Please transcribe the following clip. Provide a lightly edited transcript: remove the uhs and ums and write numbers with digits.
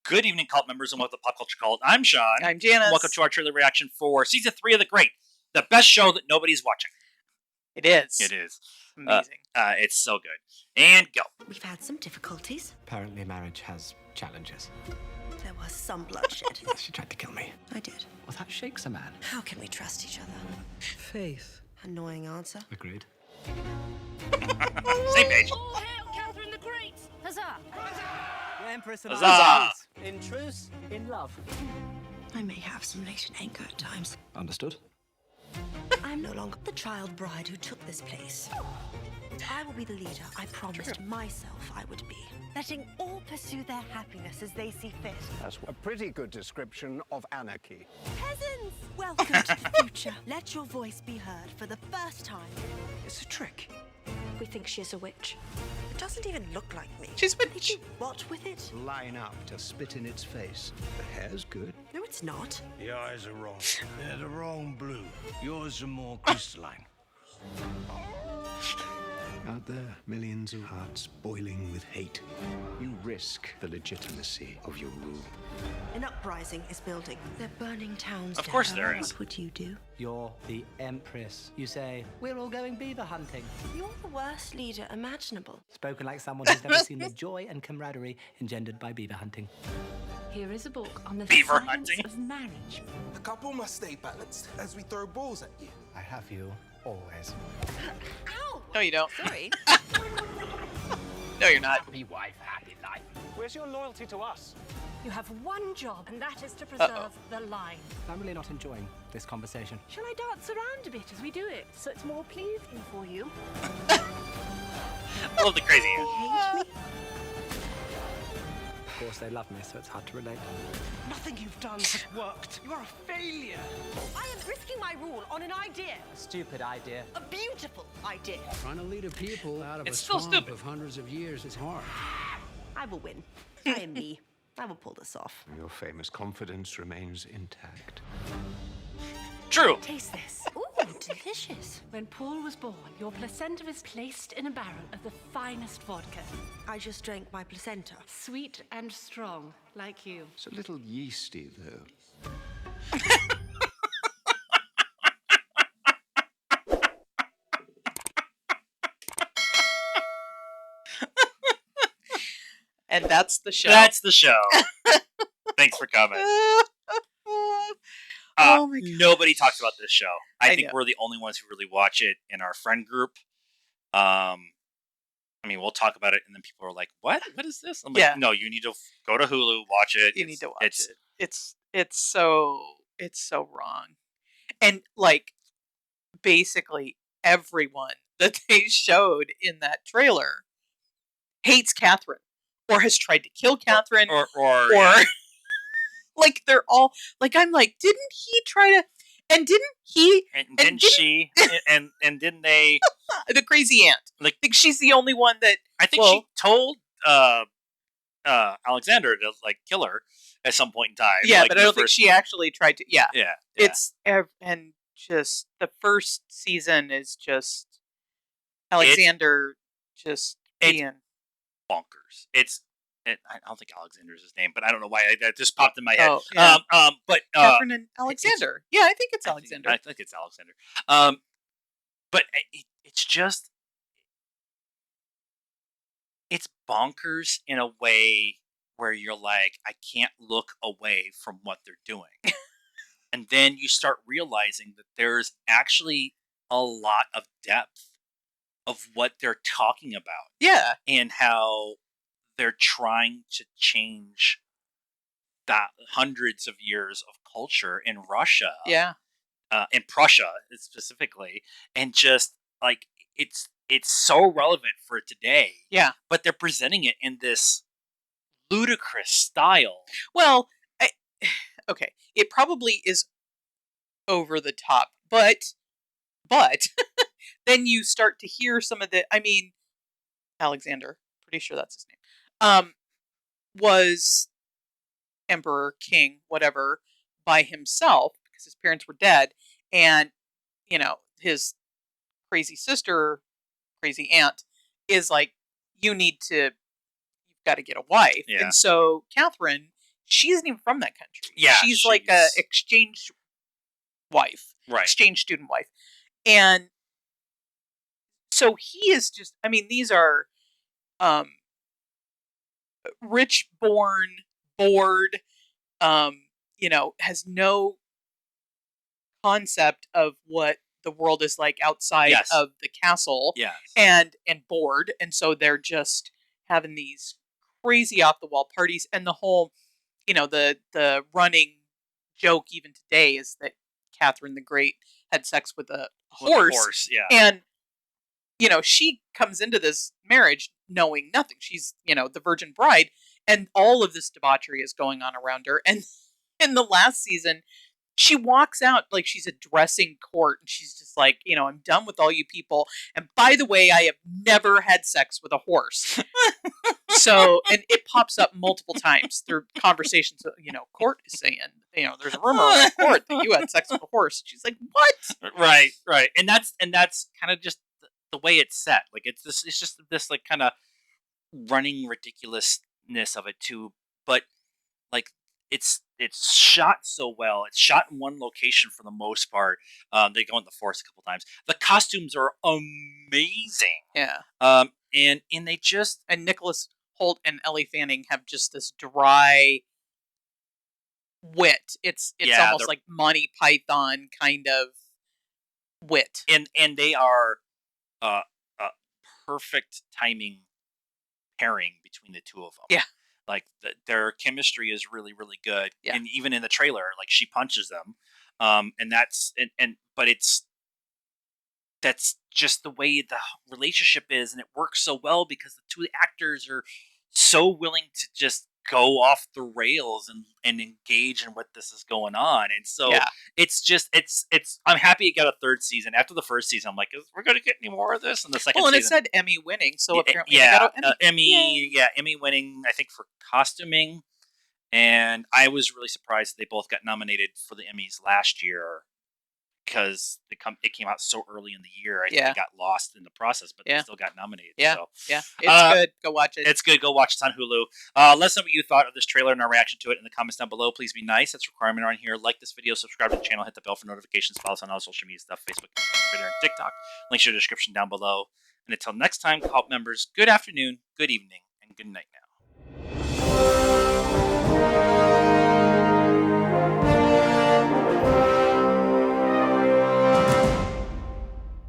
Good evening, cult members, and welcome to Pop Culture Cult. I'm Sean. I'm Janice. And welcome to our trailer reaction for Season 3 of The Great, the best show that nobody's watching. It is. It is. Amazing. It's so good. And go. We've had some difficulties. Apparently marriage has challenges. There was some bloodshed. She tried to kill me. I did. Well, that shakes a man. How can we trust each other? Faith. Annoying answer. Agreed. Same page. All hail Catherine the Great! Huzzah! The Empress and Huzzah! In truce, in love. I may have some latent anger at times. Understood. I'm no longer the child bride who took this place. I will be the leader I promised myself I would be. Letting all pursue their happiness as they see fit. That's a pretty good description of anarchy. Peasants, welcome to the future. Let your voice be heard for the first time. It's a trick. We think she is a witch. It doesn't even look like me. She's a Did witch. you what with it? Line up to spit in its face. The hair's good. No, it's not. The eyes are wrong. They're the wrong blue. Yours are more crystalline. Out there, millions of hearts boiling with hate. You risk the legitimacy of your rule. An uprising is building. They're burning towns Of down. course there is. What would you do? You're the Empress. You say, we're all going beaver hunting. You're the worst leader imaginable. Spoken like someone who's never seen the joy and camaraderie engendered by beaver hunting. Here is a book on the Beaver science hunting. of marriage. The couple must stay balanced as we throw balls at you. I have you always. Ow! No, you don't. Sorry. No, you're not. Be wife, happy life. Where's your loyalty to us? You have one job, and that is to preserve the line. I'm really not enjoying this conversation. Shall I dance around a bit as we do it, so it's more pleasing for you? I love the crazy hand. Hate me? Of course, they love me, so it's hard to relate. Nothing you've done has worked. You are a failure. I am risking my rule on an idea. Stupid idea. A beautiful idea. Trying to lead a people out of It's a still swamp stupid. of hundreds of years is hard. I will win. I am me. I will pull this off. Your famous confidence remains intact. True. Taste this. Ooh, delicious. When Paul was born, your placenta was placed in a barrel of the finest vodka. I just drank my placenta. Sweet and strong, like you. It's a little yeasty, though. And that's the show. That's the show. Thanks for coming. Oh my God. Nobody talks about this show. I think know. we're the only ones who really watch it in our friend group. I mean, we'll talk about it, and then people are like, "What? What is this?" I'm like, Yeah. "No, you need to go to Hulu, watch it. You need to watch it's, it. It's so wrong. And like basically everyone that they showed in that trailer hates Catherine or has tried to kill Catherine Or like they're all like I'm like, didn't he try to and didn't he and didn't- didn't she? and didn't they? the crazy aunt. Like- I think she's the only one that I think she told Alexander to like kill her at some point in time. yeah, like, but in I the don't think first- she actually tried to yeah. Yeah, It's and just the first season is just Alexander just It's- being bonkers. I don't think Alexander's his name, but I don't know why that just popped in my head. Oh, yeah. But Catherine and Alexander. Yeah, I think it's Alexander. I think it's Alexander. But it's just it's bonkers in a way where you're like, I can't look away from what they're doing. And then you start realizing that there's actually a lot of depth of what they're talking about Yeah. and how they're trying to change that hundreds of years of culture in Russia, Yeah. in Prussia specifically, and just like it's so relevant for today. Yeah. But they're presenting it in this ludicrous style. Well, okay. It probably is over the top, but then you start to hear some of the. I mean, Alexander, pretty sure that's his name. Was emperor, king, whatever, by himself because his parents were dead, and his crazy sister, crazy aunt, is like, you've got to get a wife, Yeah. and so Catherine she isn't even from that country. Yeah, she's like a exchange wife, right. exchange student wife, and so he is just. I mean, these are rich born, bored. Has no concept of what the world is like outside Yes. of the castle, Yes. and bored, and so they're just having these crazy off the wall parties, and the whole, the running joke even today is that Catherine the Great had sex with a horse, yeah. and she comes into this marriage knowing nothing. She's the virgin bride, and all of this debauchery is going on around her, and in the last season she walks out like she's addressing court, and she's just like, I'm done with all you people. And by the way, I have never had sex with a horse. So, and it pops up multiple times through conversations. Court is saying, there's a rumor around court that you had sex with a horse. She's like, what? Right. And that's kind of just the way it's set. Like it's just this like kind of running ridiculousness of it too. But like it's shot so well. It's shot in one location for the most part. They go in the forest a couple times. The costumes are amazing. Yeah. And they just, and Nicholas Hoult and Ellie Fanning have just this dry wit. It's almost like Monty Python kind of wit. And they are a perfect timing pairing between the two of them. Yeah. Like their chemistry is really, really good. Yeah. And even in the trailer, like she punches them. And that's, but that's just the way the relationship is. And it works so well because the two actors are so willing to just go off the rails and engage in what this is going on. And so it's just, it's, I'm happy it got a third season. After the first season, I'm like, we're going to get any more of this? And the second season. Well, and it said Emmy winning. So apparently they got an Emmy. Emmy winning, I think, for costuming. And I was really surprised they both got nominated for the Emmys last year because it came out so early in the year. I think it got lost in the process, but they still got nominated. Yeah, so. Yeah. It's good. Go watch it. It's good. Go watch it. It's on Hulu. Let us know what you thought of this trailer and our reaction to it in the comments down below. Please be nice. That's a requirement on here. Like this video, subscribe to the channel, hit the bell for notifications, follow us on all social media stuff, Facebook, Twitter, and TikTok. Links in the description down below. And until next time, cult members, good afternoon, good evening, and good night now.